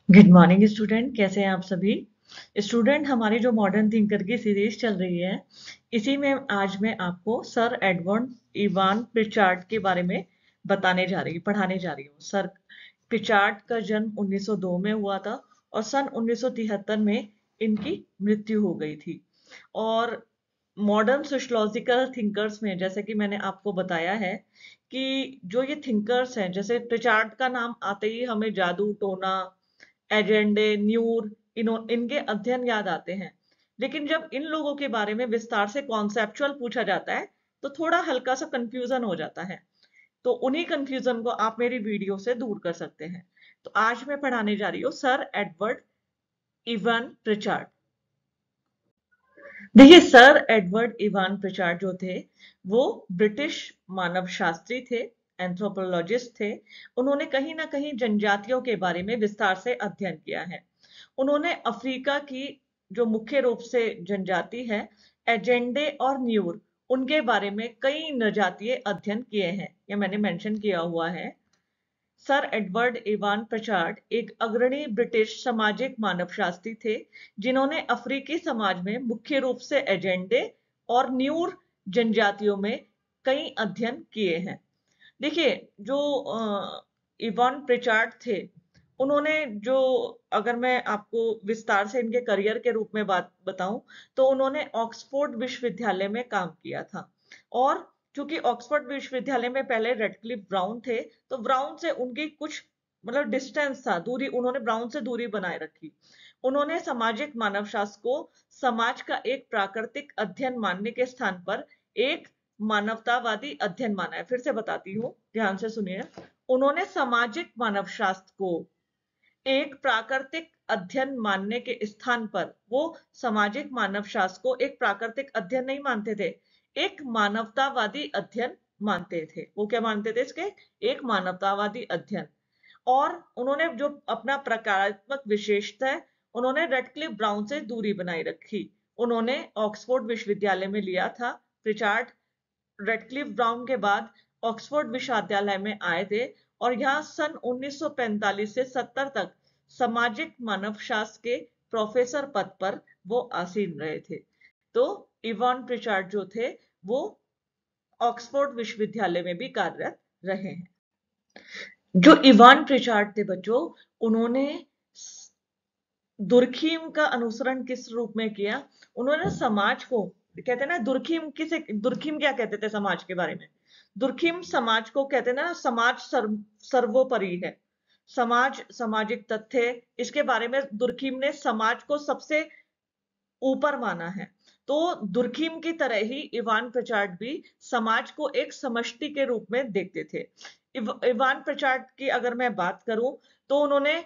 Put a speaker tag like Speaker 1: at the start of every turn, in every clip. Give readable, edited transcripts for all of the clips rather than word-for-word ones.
Speaker 1: Good morning student, कैसे हैं आप सभी। स्टूडेंट, हमारी जो मॉडर्न थिंकर की सीरीज चल रही है, इसी में आज मैं आपको सर एडवर्ड इवान प्रिचार्ड के बारे में पढ़ाने जा रही हूँ। सर प्रिचार्ड का जन्म 1902 में हुआ था और सन 1973 में इनकी मृत्यु हो गई थी। और मॉडर्न सोशलॉजिकल थिंकर्स में, जैसे कि मैंने आपको बताया है कि जो ये थिंकर्स हैं, जैसे प्रिचार्ड का नाम आते ही हमें जादू टोना, एजेंडे, न्यूर, इनके अध्ययन याद आते हैं। लेकिन जब इन लोगों के बारे में विस्तार से कॉन्सेप्चुअल पूछा जाता है तो थोड़ा हल्का सा कंफ्यूजन हो जाता है। तो उन्हीं कंफ्यूजन को आप मेरी वीडियो से दूर कर सकते हैं। तो आज मैं पढ़ाने जा रही हूँ सर एडवर्ड इवान प्रिचार्ड। देखिए, सर एडवर्ड इवान प्रिचार्ड जो थे, वो ब्रिटिश मानव शास्त्री थे, एंथ्रोपोलॉजिस्ट थे। उन्होंने कहीं ना कहीं जनजातियों के बारे में विस्तार से अध्ययन किया है। उन्होंने अफ्रीका की जो मुख्य रूप से जनजाति है, एजेंडे और न्यूर, उनके बारे में कई नजातीय अध्ययन किए हैं, ये मैंने मेंशन किया हुआ है। सर एडवर्ड इवान प्रचार्ड एक अग्रणी ब्रिटिश सामाजिक मानवशास्त्री थे, जिन्होंने अफ्रीकी समाज में मुख्य रूप से एजेंडे और न्यूर जनजातियों में कई अध्ययन किए हैं। देखिए, जो इवान प्रिचार्ड थे, उन्होंने जो, अगर मैं आपको विस्तार से इनके करियर के रूप में बात बताऊं, तो उन्होंने ऑक्सफोर्ड विश्वविद्यालय में काम किया था। और चूंकि ऑक्सफोर्ड विश्वविद्यालय में पहले रेडक्लिफ ब्राउन थे, तो ब्राउन से उनकी कुछ मतलब डिस्टेंस था, दूरी, उन्होंने ब्राउन से दूरी बनाए रखी। उन्होंने सामाजिक मानवशास्त्र को समाज का एक प्राकृतिक अध्ययन मानने के स्थान पर एक मानवतावादी अध्ययन माना है। फिर से बताती हूँ, ध्यान से सुनिए। उन्होंने सामाजिक मानवशास्त्र को एक प्राकृतिक अध्ययन मानने के स्थान पर, वो सामाजिक मानवशास्त्र को एक प्राकृतिक अध्ययन नहीं मानते थे, एक मानवतावादी अध्ययन मानते थे। वो क्या मानते थे? इसके एक मानवतावादी अध्ययन। और उन्होंने जो अपना प्रकारात्मक विशेषता है, उन्होंने रेडक्लिफ ब्राउन से दूरी बनाई रखी। उन्होंने ऑक्सफोर्ड विश्वविद्यालय में लिया था। प्रिचार्ड रेडक्लिफ ब्राउन के बाद ऑक्सफोर्ड विश्वविद्यालय में आए थे और यहाँ सन 1945 से 70 तक सामाजिक मानवशास्त्र के प्रोफेसर पद पर वो आसीन रहे थे। तो इवान प्रिचार्ड जो थे, वो ऑक्सफोर्ड विश्वविद्यालय में भी कार्यरत रहे हैं। जो इवान प्रिचार्ड थे बच्चों, उन्होंने दुर्खीम का अनुसरण किस रूप में किया? उन्होंने समाज को, कहते हैं ना, दुर्खीम किसे, दुर्खीम क्या कहते थे समाज के बारे में? दुर्खीम समाज को कहते हैं ना, समाज सर्वोपरि है। समाज, सामाजिक तथ्य, इसके बारे में दुर्खीम ने समाज को सबसे ऊपर माना है। तो दुर्खीम की तरह ही इवान प्रचार्ड भी समाज को एक समष्टि के रूप में देखते थे। इवान प्रचार्ड की अगर मैं बात करूं, तो उन्होंने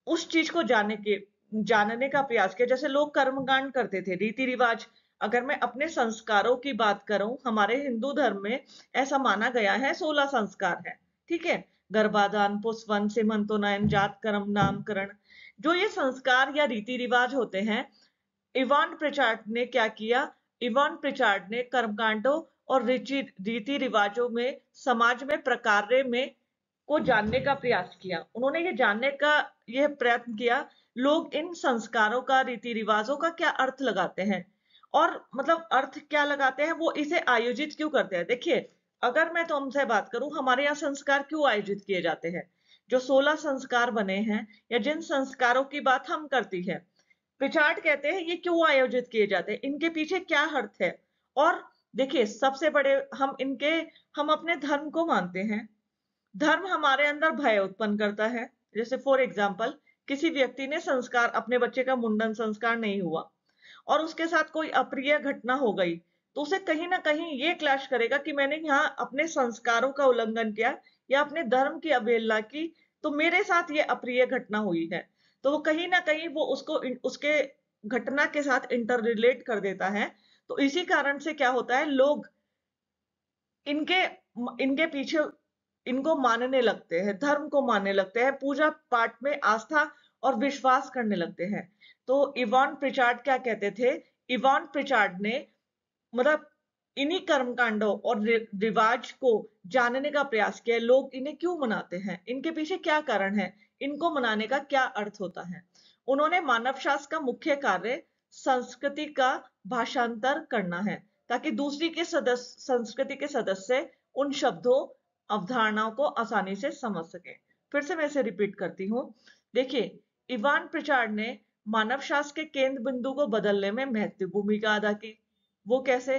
Speaker 1: उस चीज को जानने का प्रयास किया, जैसे लोग कर्मकांड करते थे, रीति रिवाज। अगर मैं अपने संस्कारों की बात करूं, हमारे हिंदू धर्म में ऐसा माना गया है 16 संस्कार है, ठीक है। गर्भाधान, पुष्पवन, सीमंतोनयन, जात कर्म, नामकरण, जो ये संस्कार या रीति रिवाज होते हैं, इवान प्रिचार्ड ने क्या किया? इवान प्रिचार्ड ने कर्मकांडों और रीति रिवाजों में, समाज में प्रकार्य में को जानने का प्रयास किया। उन्होंने ये जानने का यह प्रयत्न किया, लोग इन संस्कारों का, रीति रिवाजों का क्या अर्थ लगाते हैं, और मतलब अर्थ क्या लगाते हैं, वो इसे आयोजित क्यों करते हैं। देखिए, अगर मैं तुमसे बात करूं, हमारे यहाँ संस्कार क्यों आयोजित किए जाते हैं? जो 16 संस्कार बने हैं, या जिन संस्कारों की बात हम करती है, पिछाड़ कहते हैं, ये क्यों आयोजित किए जाते हैं, इनके पीछे क्या अर्थ है। और देखिए, सबसे बड़े, हम अपने धर्म को मानते हैं। धर्म हमारे अंदर भय उत्पन्न करता है। जैसे फॉर एग्जाम्पल, किसी व्यक्ति ने संस्कार, अपने बच्चे का मुंडन संस्कार नहीं हुआ और उसके साथ कोई अप्रिय घटना हो गई, तो उसे कहीं ना कहीं ये क्लैश करेगा कि मैंने यहाँ अपने संस्कारों का उल्लंघन किया या अपने धर्म की अवहेलना की, तो मेरे साथ ये अप्रिय घटना हुई है। तो वो कहीं ना कहीं वो उसको उसके घटना के साथ इंटर रिलेट कर देता है। तो इसी कारण से क्या होता है, लोग इनके इनके पीछे, इनको मानने लगते हैं, धर्म को मानने लगते हैं, पूजा पाठ में आस्था और विश्वास करने लगते हैं। तो इवान प्रिचार्ड क्या कहते थे? इवान प्रिचार्ड ने, मतलब इन्हीं कर्मकांडों और रिवाज को जानने का प्रयास किया। लोग इन्हें क्यों मनाते हैं, इनके पीछे क्या कारण है, इनको मनाने का क्या अर्थ होता है। उन्होंने मानव शास्त्र का मुख्य कार्य संस्कृति का भाषांतर करना है, ताकि दूसरी के सदस्य संस्कृति के सदस्य उन शब्दों अवधारणाओं को आसानी से समझ सके। फिर से मैं इसे रिपीट करती हूँ। देखिए, इवान प्रिचार्ड ने मानव शास्त्र के केंद्र बिंदु को बदलने में महत्वपूर्ण भूमिका अदा की। वो कैसे?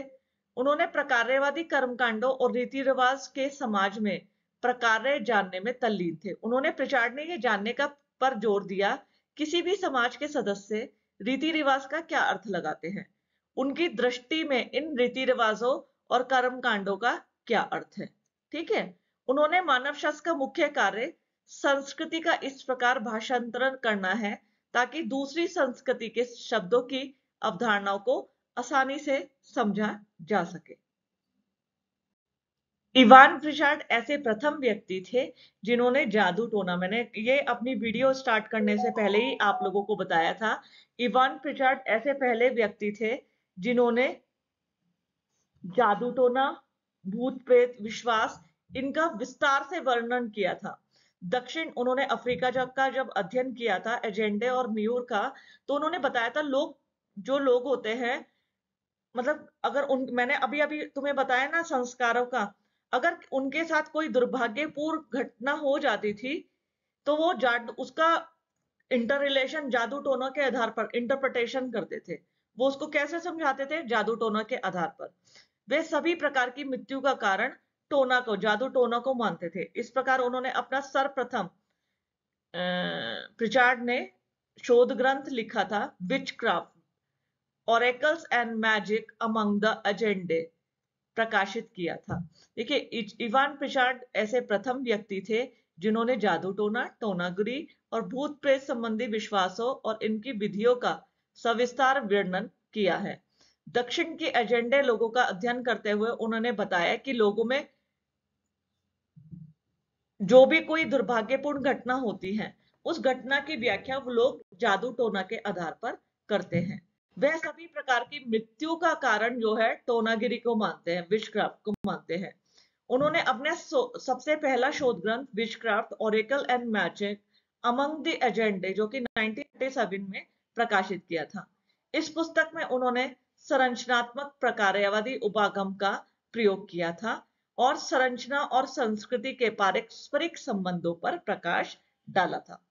Speaker 1: उन्होंने प्रकार्यवादी कर्मकांडों और रीति रिवाज के समाज में प्रकार्य जानने में तल्लीन थे। उन्होंने प्रिचार्ड ने यह जानने का पर जोर दिया किसी भी समाज के सदस्य रीति रिवाज का क्या अर्थ लगाते हैं, उनकी दृष्टि में इन रीति रिवाजों और कर्मकांडों का क्या अर्थ है। ठीक है। उन्होंने मानव शास्त्र का मुख्य कार्य संस्कृति का इस प्रकार भाषांतरण करना है ताकि दूसरी संस्कृति के शब्दों की अवधारणाओं को आसानी से समझा जा सके। इवान प्रिचार्ड ऐसे प्रथम व्यक्ति थे जिन्होंने जादू टोना, मैंने ये अपनी वीडियो स्टार्ट करने से पहले ही आप लोगों को बताया था, इवान प्रिचार्ड ऐसे पहले व्यक्ति थे जिन्होंने जादू टोना, भूत प्रेत विश्वास, इनका विस्तार से वर्णन किया था। उन्होंने अफ्रीका का जब अध्ययन किया था एजेंडे और म्यूर का, तो उन्होंने बताया था जो लोग होते हैं, मतलब अगर मैंने अभी अभी तुम्हें बताया ना संस्कारों का, अगर उनके साथ कोई दुर्भाग्यपूर्ण घटना हो जाती थी तो वो उसका इंटर रिलेशन जादू टोना के आधार पर इंटरप्रिटेशन करते थे। वो उसको कैसे समझाते थे? जादू टोना के आधार पर। वे सभी प्रकार की मृत्यु का कारण जादू टोना को मानते थे। इस प्रकार उन्होंने अपना सर्वप्रथम प्रिचार्ड ने शोध ग्रंथ लिखा था witchcraft, oracles and magic among the Azande, प्रकाशित किया था। देखिए, इवान प्रिचार्ड ऐसे प्रथम व्यक्ति थे जिन्होंने जादू टोना, टोनागरी और भूत प्रेत संबंधी विश्वासों और इनकी विधियों का सविस्तार वर्णन किया है। दक्षिण के एजेंडे लोगों का अध्ययन करते हुए उन्होंने बताया कि लोगों में जो भी कोई दुर्भाग्यपूर्ण घटना होती है, उस घटना की व्याख्या वो लोग जादू टोना के आधार पर करते हैं। वह सभी प्रकार की मृत्यु का कारण जो है टोनागिरी को मानते हैं, विचक्राफ्ट को मानते हैं। उन्होंने अपने सबसे पहला शोध ग्रंथ witchcraft, oracle and magic among the एजेंडे, जो कि 1987 में प्रकाशित किया था। इस पुस्तक में उन्होंने संरचनात्मक प्रकार्यवादी उपागम का प्रयोग किया था और संरचना और संस्कृति के पारस्परिक संबंधों पर प्रकाश डाला था।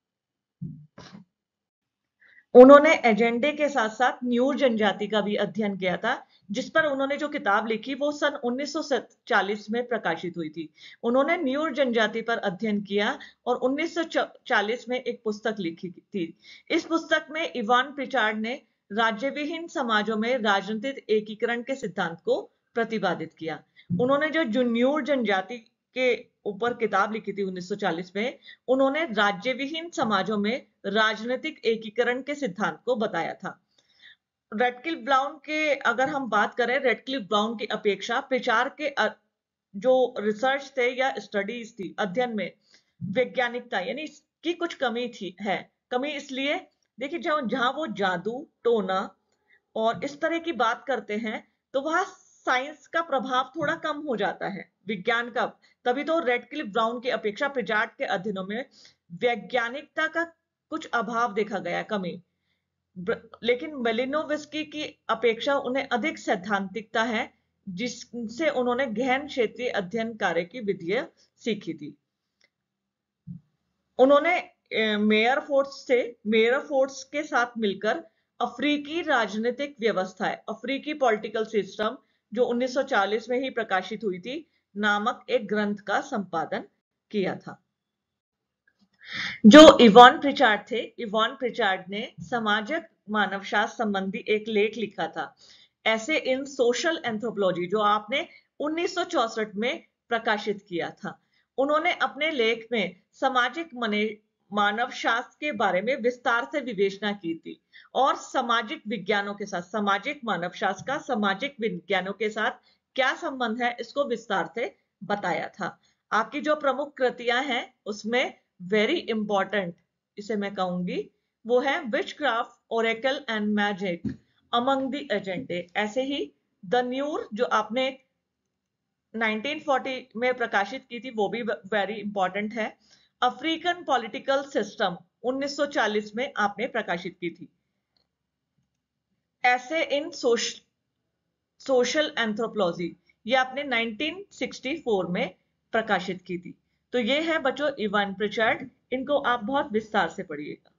Speaker 1: उन्होंने एजेंडे के साथ साथ न्यूर जनजाति का भी अध्ययन किया था, जिस पर उन्होंने जो किताब लिखी वो सन 1940 में प्रकाशित हुई थी। उन्होंने न्यूर जनजाति पर अध्ययन किया और 1940 में एक पुस्तक लिखी थी। इस पुस्तक में इवान प्रिचार्ड ने राज्यविहीन समाजों में राजनीतिक एकीकरण के सिद्धांत को प्रतिपादित किया। उन्होंने जो न्यूर जनजाति के ऊपर किताब लिखी थी 1940 में, उन्होंने राज्यविहीन समाजों में राजनीतिक एकीकरण के सिद्धांत को बताया था। रेडक्लिफ ब्राउन के अगर हम बात करें, रेडक्लिफ ब्राउन की अपेक्षा प्रिचार्ड के जो रिसर्च थे या स्टडीज थी, अध्ययन में वैज्ञानिकता यानी की कुछ कमी थी है। कमी इसलिए, देखिए जहां वो जादू टोना और इस तरह की बात करते हैं तो वहां साइंस का प्रभाव थोड़ा कम हो जाता है, विज्ञान का। तभी तो रेडक्लिफ ब्राउन की अपेक्षा प्रिचार्ड के अध्ययनों में वैज्ञानिकता का कुछ अभाव देखा गया, कमी। लेकिन मेलिनोवस्की की अपेक्षा उन्हें अधिक सैद्धांतिकता है, जिससे उन्होंने गहन क्षेत्रीय अध्ययन कार्य की विधियां सीखी थी। उन्होंने मेयर फोर्स के साथ मिलकर अफ्रीकी राजनीतिक व्यवस्था, अफ्रीकी पॉलिटिकल सिस्टम, जो 1940 में ही प्रकाशित हुई थी, नामक एक ग्रंथ का संपादन किया था। जो इवान प्रिचार्ड थे, इवान प्रिचार्ड ने सामाजिक मानवशास्त्र संबंधी एक लेख लिखा था, ऐसे इन सोशल एंथ्रोपोलॉजी, जो आपने 1964 में प्रकाशित किया था। उन्होंने अपने लेख में सामाजिक मानव शास्त्र के बारे में विस्तार से विवेचना की थी और सामाजिक विज्ञानों के साथ, सामाजिक मानव शास्त्र का सामाजिक विज्ञानों के साथ क्या संबंध है, इसको विस्तार से बताया था। आपकी जो प्रमुख कृतियां हैं उसमें वेरी इंपॉर्टेंट, इसे मैं कहूंगी, वो है witchcraft, Oracle and magic among the एजेंडे। ऐसे ही द न्यूर जो आपने 1940 में प्रकाशित की थी, वो भी वेरी इंपॉर्टेंट है। अफ्रीकन पॉलिटिकल सिस्टम 1940 में आपने प्रकाशित की थी। ऐसे इन सोशल एंथ्रोपोलॉजी ये आपने 1964 में प्रकाशित की थी। तो ये है बच्चों इवान प्रिचर्ड, इनको आप बहुत विस्तार से पढ़िएगा।